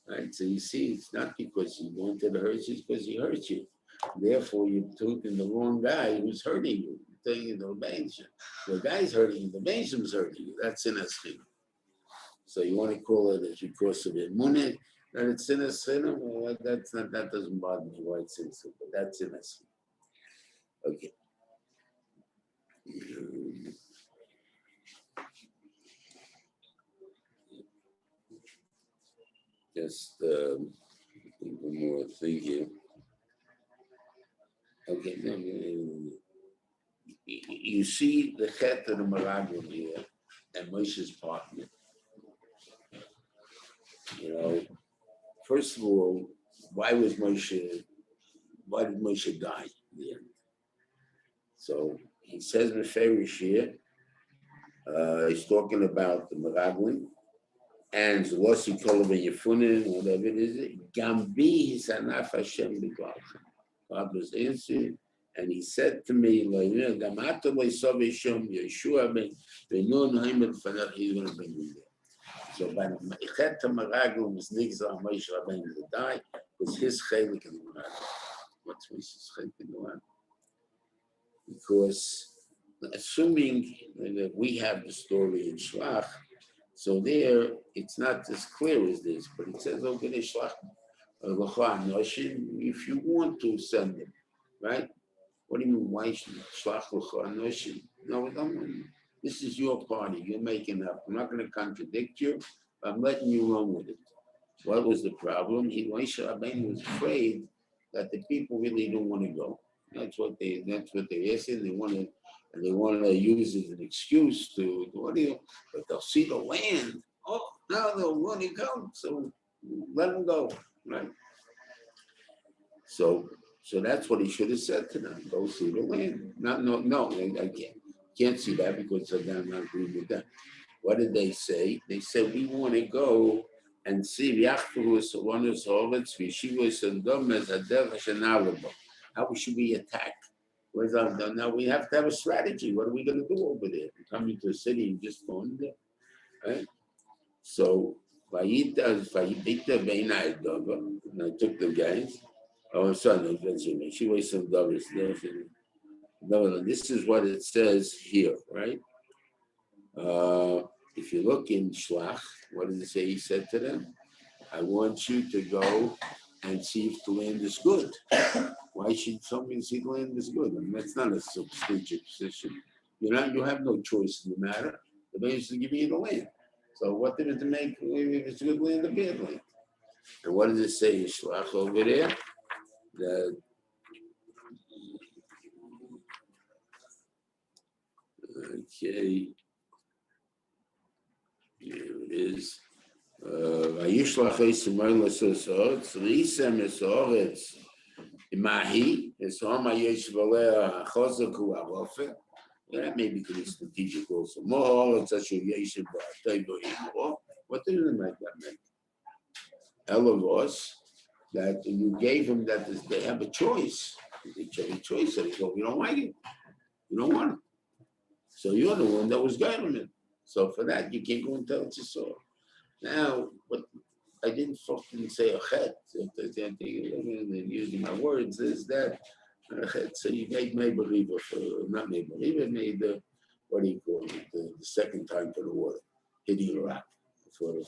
Right? So you see, it's not because he wanted to hurt you, it's because he hurt you. Therefore, you're taking the wrong guy who's hurting you. You're taking the bench. The guy's hurting you, the bench's hurting you. That's in a scheme. So you want to call it as because of it. Money, that it's in a scheme, well, that doesn't bother me why it's in a scheme, but that's in a scheme. Okay. Just one more thing here. Okay, you see the chet of the Meraglim here and Moshe's partner. You know, first of all, why did Moshe die in the end? So he says in the Farish here, he's talking about the Meraglim and Zlosi Kolav Yefunin, whatever it is. Gambi Hisanaf Hashem B'Gvalcha. God was answered, and he said to me, Gamato Loisov Yeshua Ben Benun Haimet Fanach Yivon Ben. So by the Echet Meraglim was Nigzal Moshe Rabbeinu to die, was his chelik in the Meraglim. What's Moshe's chelik in the Meraglim? Because assuming that we have the story in Shlach, so there it's not as clear as this, but it says, okay, Shlach, if you want to send them, right? What do you mean, why should Shlach L'cha Anoshim? No, don't. This is your party, you're making up. I'm not going to contradict you, I'm letting you run with it. What was the problem? Moshe Rabbeinu was afraid that the people really don't want to go. That's what they're asking. They want to use it as an excuse to what do you? But they'll see the land. Oh, now they'll want to come. So let them go, right? So that's what he should have said to them. Go see the land. No. I can't see that because I'm not agreeing with that. What did they say? They said we want to go and see how should we attack? Now we have to have a strategy. What are we going to do over there? We're coming to a city and just go in there, right? So I took the guys. Oh, son, she was some dollars. No, this is what it says here, right? If you look in Shlach, what did it say? He said to them, I want you to go and see if the land is good. Why should someone see the land is good? I mean, that's not a substantial position. You have no choice in the matter. The man is to give you the land. So what did it make if it's good land or bad land? And what does it say in Shlach over there? That okay, here it is. Vayishlach Yisrael l'sosot, v'yisem esoretz imahi, esom hayesh v'aleh hachozak hu harofet. That may be strategic also. More asher yeshiv ba'atay bo'imo. What did it make that make? Elavos, that you gave them that they have a choice. They have a choice. They go, we don't like it. You don't want it. So you're the one that was guiding it. So for that, you can't go and tell it's a sword. Now, what I didn't fucking say a chet. Using my words is that so you made believer for not made believer, made the what do you call it? The second time for the water, hitting a rock for the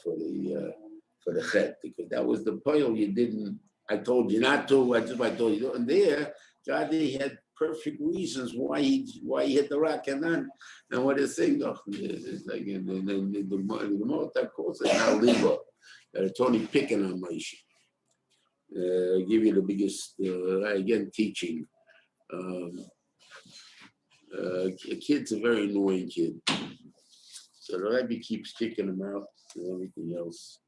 chet, because that was the pile you didn't. I told you not to. I told you. And there, God, he had perfect reasons why he hit the rock and then and what is saying. It's like the Mortar calls it now legal. It's only picking on Moshe. Give you the biggest again teaching. A kid's a very annoying kid, so the Rebbe keeps kicking him out and everything else.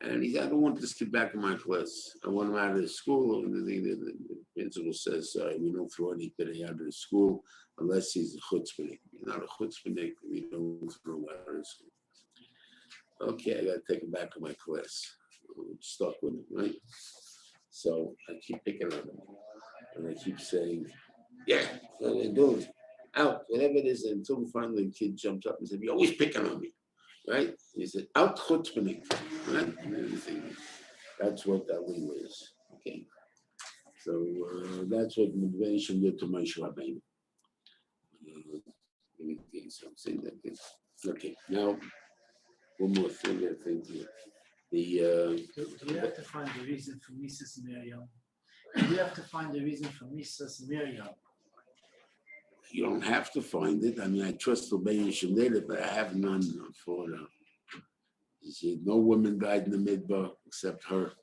And he said, I don't want this kid back in my class. I want him out of the school. And the principal says, sorry, we don't throw anybody out of the school unless he's a chutzpahnik. He's not a chutzpahnik, we don't throw him out of the school. Okay, I got to take him back to my class. I'm stuck with him, right? So I keep picking on him. And I keep saying, yeah, dude, out, whatever it is, until finally the kid jumps up and said, you're always picking on me. Right? He said, out chutzpahnik, right? And everything. That's what that one is. Okay. So that's what motivation did to Moshe Rabbeinu. So I'm saying that. Okay. Now, one more thing I think here.
Do we have to find the reason for Mrs. Miriam? Do we have to find the reason for Mrs. Miriam?
You don't have to find it. I mean, I trust the Bamidbar did it, but I have none for her. She, no woman died in the Midbar except her.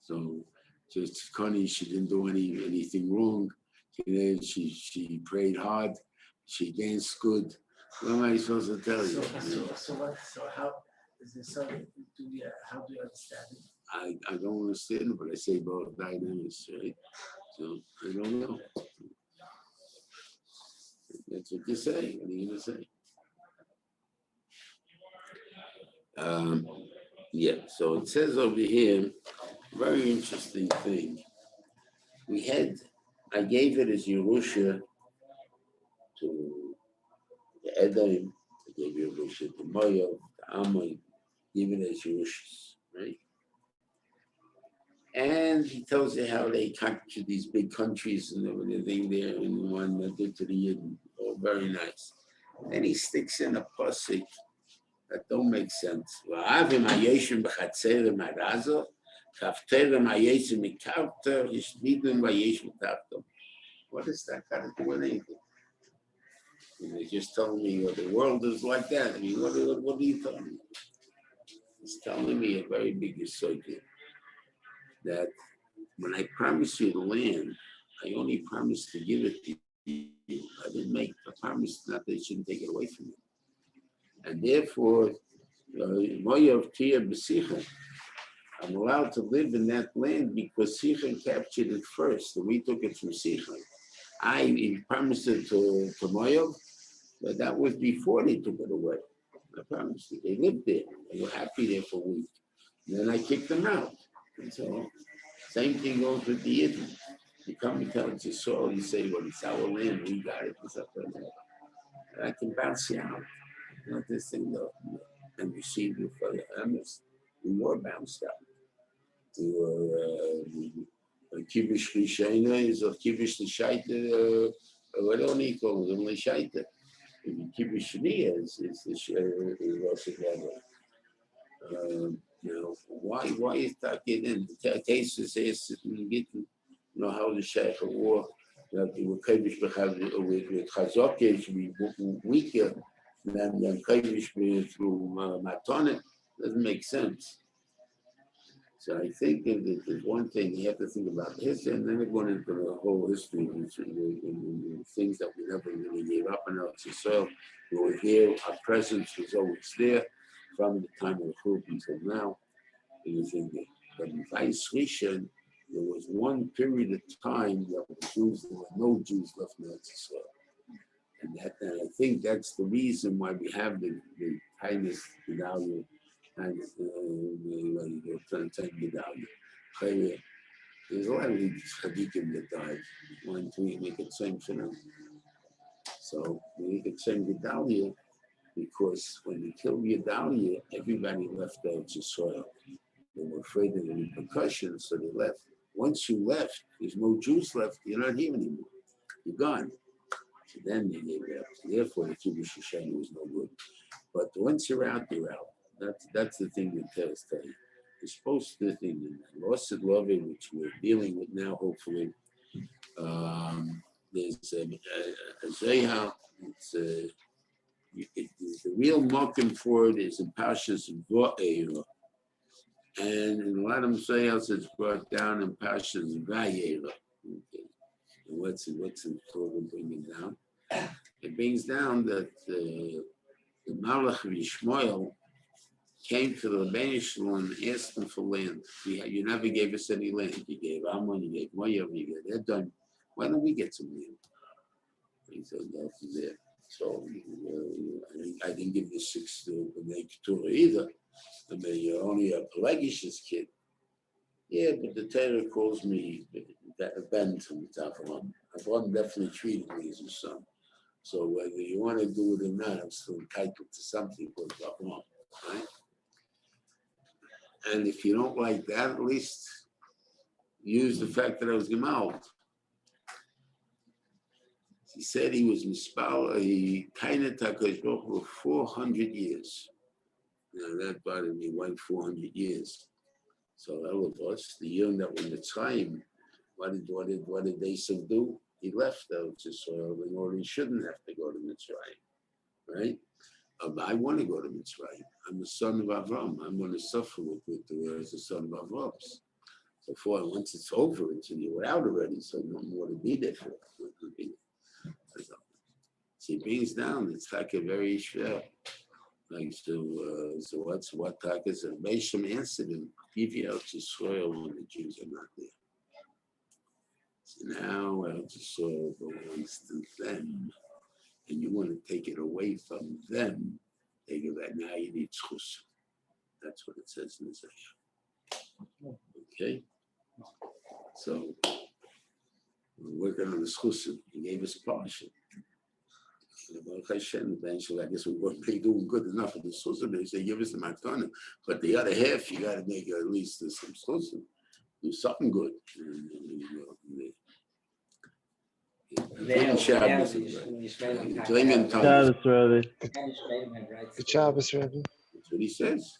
So just funny, she didn't do anything wrong. She prayed hard. She danced good. What am I supposed to tell you?
So how? Is there some, how do you understand it?
I don't understand, but I say both dynamics, right? So I don't know. That's what you say. What are you gonna say? Yeah. So it says over here, very interesting thing. I gave it as Yerusha to the Edom. I gave Yerusha to Moav, to Ammon. Give it as Yerushas, right? And he tells you how they captured these big countries and everything there, and the one that did to the Yidden. Oh, very nice. Then he sticks in a pasuk that don't make sense. V'avim hayeshim b'chatzerim harazo, kafterim hayeshim mikavter, yishnidim v'yeshim tavtom. What does that got to do with anything? And they're just telling me the world is like that. I mean, what are you telling me? He's telling me a very big subject that when I promised you the land, I only promised to give it to you. I didn't make a promise not that they shouldn't take it away from you. And therefore, Moav Tia B'Sicha, I'm allowed to live in that land because Sichon captured it first, and we took it from Sichon. I promised it to Moav, but that was before they took it away. I promised it. They lived there. They were happy there for a week. And then I kicked them out. And so, same thing goes with the Yidden. You come and tell it to Saul, you say, well, it's our land, we got it, it's up there. And I can bounce you out. Not this thing though. And you see, for the Amos, we were bounced out. We were Kibush Rishayna is of Kibush Lishaita, what don't he call it? Only Shaita. Kibush Shnia is the Rosh Hashanah. Why is that getting in? The case is you get to know how the Shaykh of war that we were Kibush with Chazok, we weaker than Kibush through Matonet. Doesn't make sense. So I think that there's one thing you have to think about history, and then we're going into the whole history and things that we never really gave up on our soil. We were here, our presence was always there from the time of the Churban until now. And you think that, but in Feinstein, there was one period of time that there were no Jews left in Israel. And I think that's the reason why we have the kindness, the value. There's a lot of these tzaddikim that died. One, two, make it same for them. So we make it same Gedalia because when they killed Gedalia, everybody left out to soil. They were afraid of the repercussions, so they left. Once you left, there's no Jews left. You're not here anymore. You're gone. So then they gave it up. So therefore, the Kibush Shishani was no good. But once you're out, you're out. That's the thing that tells you. You're supposed to think in Lost Loving, which we're dealing with now, hopefully. There's a Zayha. The real marking for it is in Parshas Va'era. And in a lot of Zayhas, it's brought down in Parshas Va'era. Okay. And what's in Torah bringing down? It brings down that the Malach of Yishmael came to the Rebbeinu Shalom and asked them for land. You never gave us any land. You gave Ammon, you gave Moav, you gave Edom. Why don't we get some land? He said, no, from there. So I didn't give the 6 to the Torah either. I mean, you're only a Pelagish's kid. Yeah, but the Torah calls me Ben from Avram. Avram definitely treated me as a son. So whether you want to do it or not, I'm still entitled to something called Avram, right? And if you don't like that, at least use the fact that I was Gemalt. He said he was Mispal, he kind of Takash for 400 years. Now that bothered me, why 400 years? So that was the year that when the time, what did they subdue? He left out to soil in order he shouldn't have to go to Mitzrayim, right? But I want to go to Mitzrayim. I'm the son of Avram. I'm going to suffer with the son of Avram. So once it's over, until you're out already, so no more to be there for. So he brings down, it's like a very shver. Like so what Takas and Mesham answered him, give you out to soil when the Jews are not there. So now out to soil belongs to them, and you want to take it away from them. They go that now you need chus. That's what it says in Isaiah. Okay, so we're working on the chusim. He gave us partial. Eventually, I guess we weren't doing good enough for the chusim. They say give us the matana, but the other half you got to make at least some chusim. Do something good.
Shabbos, Rabbi.
That's what he says.